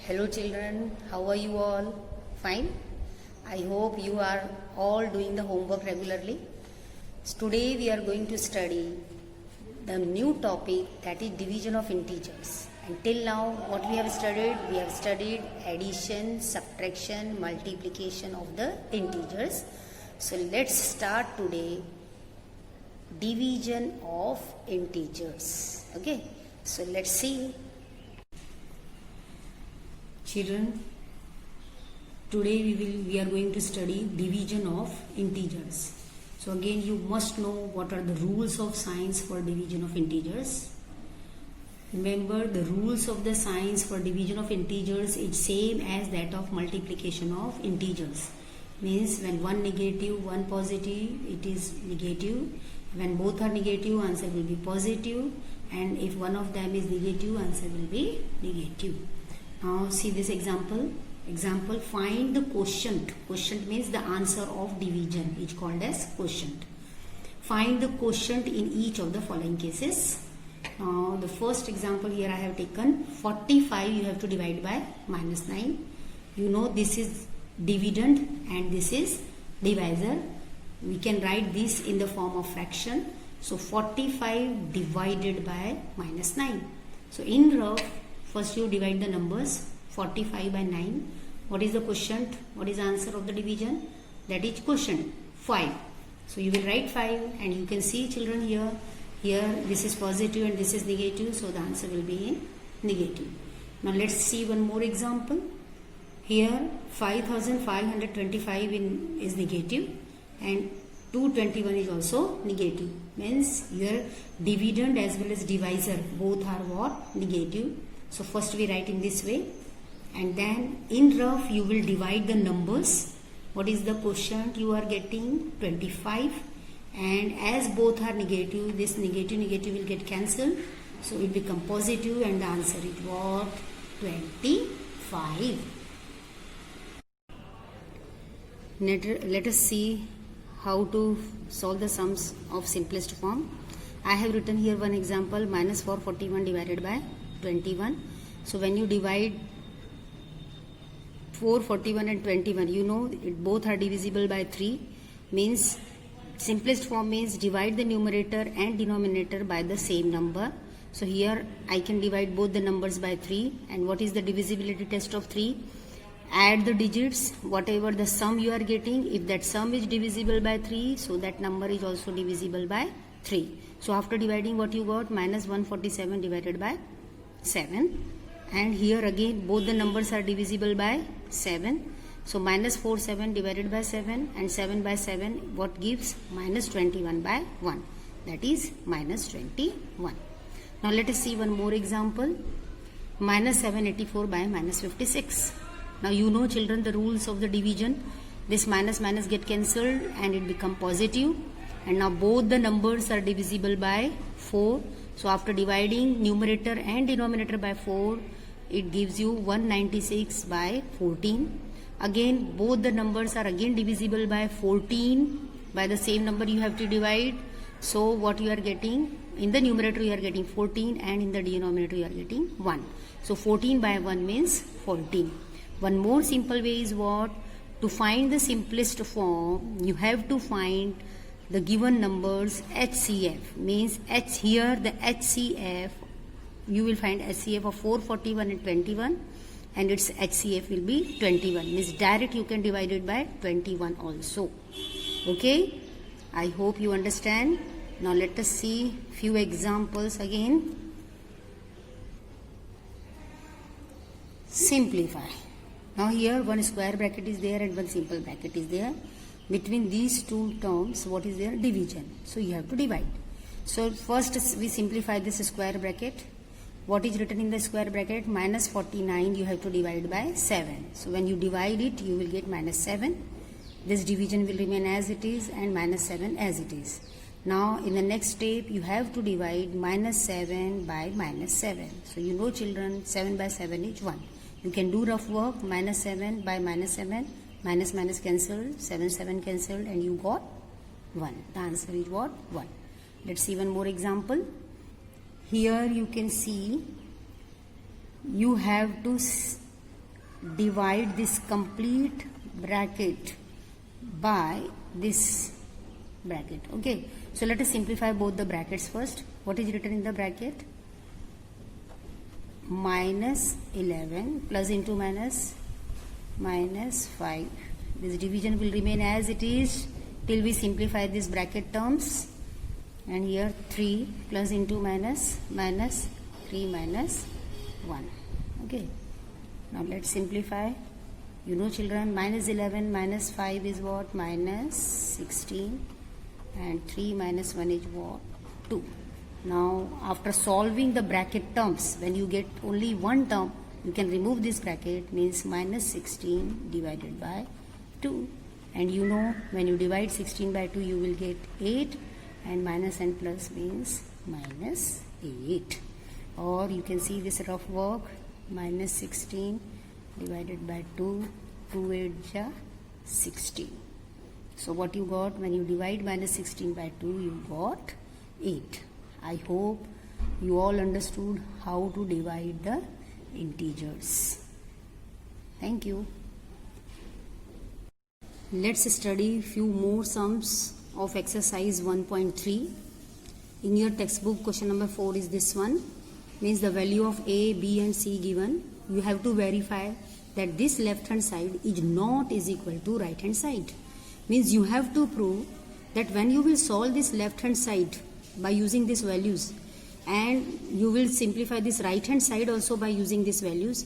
Hello children, how are you all? Fine? I hope you are all doing the homework regularly. So today we are going to study the new topic, that is division of integers. Until now what we have studied? We have studied addition, subtraction, multiplication of the integers. So let's start today division of integers. Okay, so let's see. Children, today we are going to study division of integers. So again, you must know what are the rules of signs for division of integers. Remember, the rules of the signs for division of integers is same as that of multiplication of integers. Means when one negative, one positive, it is negative. When both are negative, answer will be positive, and if one of them is negative, answer will be negative. Now see this example. Example, find the quotient. Quotient means the answer of division, is called as quotient. Find the quotient in each of the following cases. Now the first example here I have taken 45, you have to divide by -9. You know this is dividend and this is divisor. We can write this in the form of fraction. So 45 divided by -9. So in rough, first you divide the numbers. 45 by 9. What is the quotient? What is the answer of the division? That is quotient 5. So you will write 5, and you can see children here this is positive and this is negative, so the answer will be in negative. Now let's see one more example. Here 5525 is negative and 221 is also negative. Means your dividend as well as divisor both are what? Negative. So first we write in this way, and then in rough you will divide the numbers. What is the quotient you are getting? 25, and as both are negative, this negative will get cancelled, so it become positive, and the answer is what? 25. Let us see how to solve the sums of simplest form. I have written here one example, -441 divided by 21. So when you divide 441 and 21, you know both are divisible by 3. Means simplest form means divide the numerator and denominator by the same number. So here I can divide both the numbers by 3. And what is the divisibility test of 3? Add the digits, whatever the sum you are getting. If that sum is divisible by 3, so that number is also divisible by 3. So after dividing, what you got? -147 divided by 7. And here again both the numbers are divisible by 7. So -47 divided by 7 and 7 by 7, what gives? -21 by 1. That is -21. Now let us see one more example. -784 by -56. Now you know children the rules of the division. This minus get cancelled and it become positive. And now both the numbers are divisible by 4. So after dividing numerator and denominator by 4, it gives you 196 by 14. Again both the numbers are again divisible by 14. By the same number you have to divide. So what you are getting? In the numerator you are getting 14, and in the denominator you are getting 1. So 14 by 1 means 14. One more simple way is what? To find the simplest form, you have to find the given numbers HCF. Means here the HCF, you will find HCF of 441 and 21, and its HCF will be 21. Means direct you can divide it by 21 also. Okay, I hope you understand. Now let us see few examples again. Simplify. Now here one square bracket is there and one simple bracket is there. Between these two terms, what is there? Division. So you have to divide. So first we simplify this square bracket. What is written in the square bracket? -49 you have to divide by 7. So when you divide it, you will get -7. This division will remain as it is and -7 as it is. Now in the next step, you have to divide -7 by -7. So you know children, 7 by 7 is 1. You can do rough work. -7 by -7, minus cancelled, 7 cancelled, and you got 1. The answer is what? 1. Let's see one more example. Here you can see you have to divide this complete bracket by this bracket. Okay, so let us simplify both the brackets first. What is written in the bracket? Minus 11 plus into minus 5. This division will remain as it is till we simplify this bracket terms. And here 3 plus into minus 3 minus 1. Okay, now let's simplify. You know, children, minus 11 minus 5 is what? Minus 16. And 3 minus 1 is what? 2. Now after solving the bracket terms, when you get only one term, you can remove this bracket, means minus 16 divided by 2. And you know, when you divide 16 by 2, you will get 8, and minus and plus means minus 8. Or you can see this rough work, minus 16 divided by 2, 2 8 ja 16. So what you got when you divide minus 16 by 2, you got 8. I hope you all understood how to divide the integers. Thank you. Let's study few more sums of exercise 1.3. In your textbook, question number 4 is this one. Means the value of A, B and C given. You have to verify that this left hand side is not is equal to right hand side. Means you have to prove that when you will solve this left hand side by using these values, and you will simplify this right hand side also by using these values,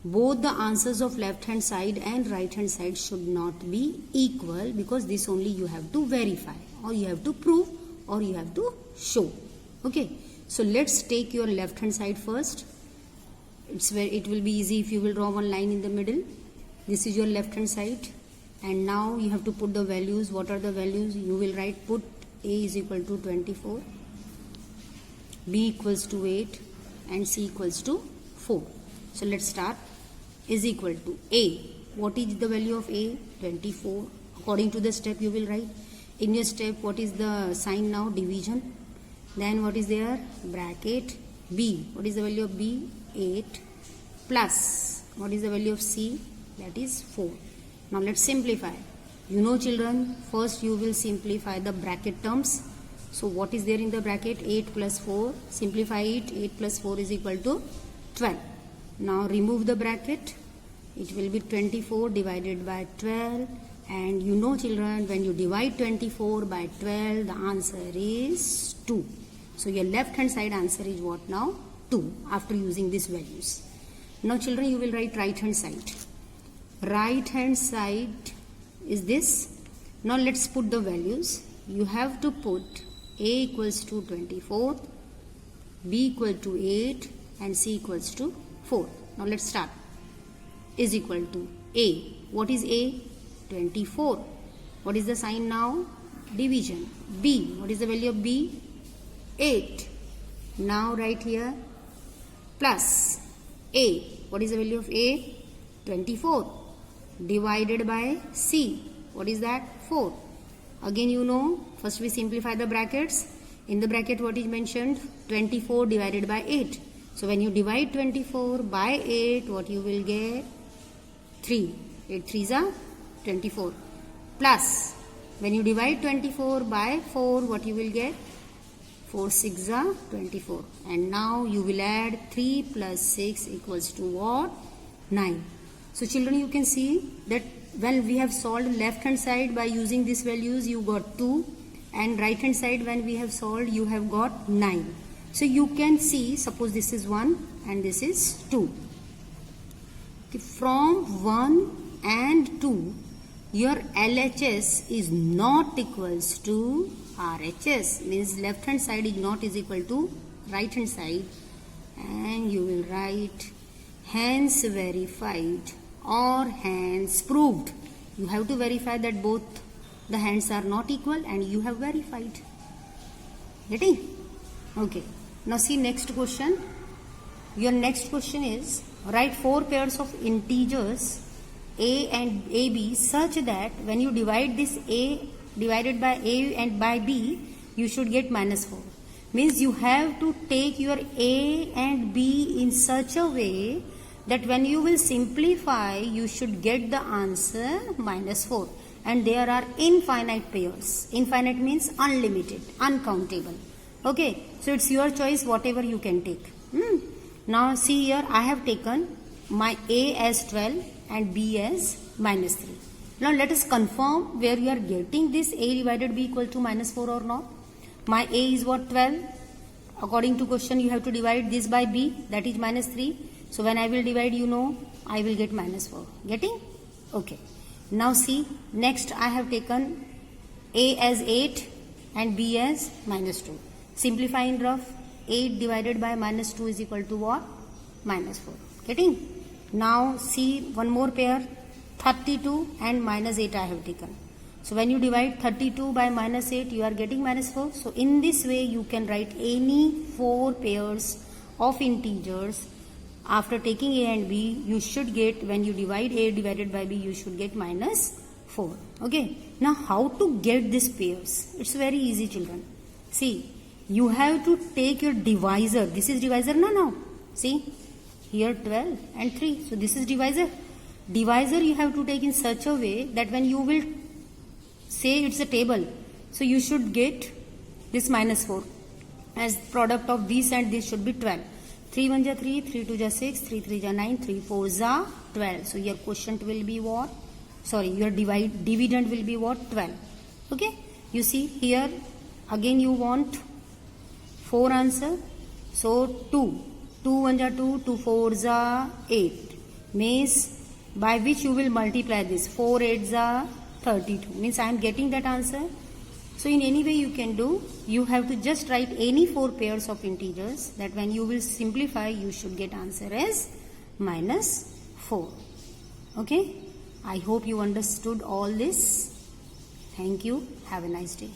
both the answers of left hand side and right hand side should not be equal, because this only you have to verify, or you have to prove, or you have to show. Okay, so let's take your left hand side first. It will be easy if you will draw one line in the middle. This is your left hand side, and now you have to put the values. What are the values? You will write, put A is equal to 24, B equals to 8 and C equals to 4. So let's start. Is equal to A. What is the value of A? 24. According to the step you will write. In your step, what is the sign now? Division. Then what is there? Bracket. B. What is the value of B? 8. Plus. What is the value of C? That is 4. Now let's simplify. You know, children, first you will simplify the bracket terms. So what is there in the bracket? 8 plus 4. Simplify it. 8 plus 4 is equal to 12. Now remove the bracket. It will be 24 divided by 12. And you know, children, when you divide 24 by 12, the answer is 2. So your left hand side answer is what now? 2, after using these values. Now children, you will write right hand side. Right hand side is this. Now let's put the values. You have to put A equals to 24, B equal to 8 and C equals to 4. Now let's start. Is equal to A. What is A? 24. What is the sign now? Division. B. What is the value of B? 8. Now write here plus A. What is the value of A? 24. Divided by C. What is that? 4. Again, you know, first we simplify the brackets. In the bracket, what is mentioned? 24 divided by 8. So when you divide 24 by 8, what you will get? 3. 8 3s are 24. Plus, when you divide 24 by 4, what you will get? 4 6s are 24. And now you will add 3 plus 6 equals to what? 9. So children, you can see that when we have solved left hand side by using these values, you got 2. And right hand side, when we have solved, you have got 9. So you can see, suppose this is 1 and this is 2. From 1 and 2, your LHS is not equals to RHS. Means left hand side is not is equal to right hand side. And you will write hence verified or hence proved. You have to verify that both the hands are not equal, and you have verified. Getting? Okay. Now see next question. Your next question is, write 4 pairs of integers A and AB such that when you divide this A divided by A and by B, you should get minus 4. Means you have to take your A and B in such a way that when you will simplify, you should get the answer -4. And there are infinite pairs. Infinite means unlimited, uncountable. Okay, so it's your choice, whatever you can take. Now see here, I have taken my A as 12 and B as -3. Now let us confirm where you are getting this A divided B equal to -4 or not. My A is what? 12. According to question, you have to divide this by B, that is -3. So when I will divide, you know, I will get -4. Getting? Okay. Now see, next I have taken A as 8 and B as -2. Simplify in rough. 8 divided by -2 is equal to what? -4. Getting? Now see one more pair, 32 and -8 I have taken. So when you divide 32 by -8, you are getting -4. So in this way you can write any 4 pairs of integers. After taking A and B, you should get, when you divide A divided by B, you should get -4. Okay. Now how to get these pairs? It's very easy, children. See, you have to take your divisor. This is divisor now. See, here 12 and 3. So this is divisor. Divisor you have to take in such a way that when you will say it's a table, so you should get this -4 as product of this and this should be 12. 3 1 ja 3, 3 2 ja 6, 3 3 ja 9, 3 4 ja 12. So your quotient will be what? Sorry, your dividend will be what? 12. Okay. You see here again you want 4 answer. So 2. 2 1 ja 2, 2 4 ja 8. Means by which you will multiply this. 4 8 ja 32. Means I am getting that answer. So in any way you can do, you have to just write any 4 pairs of integers, that when you will simplify, you should get answer as -4. Okay. I hope you understood all this. Thank you. Have a nice day.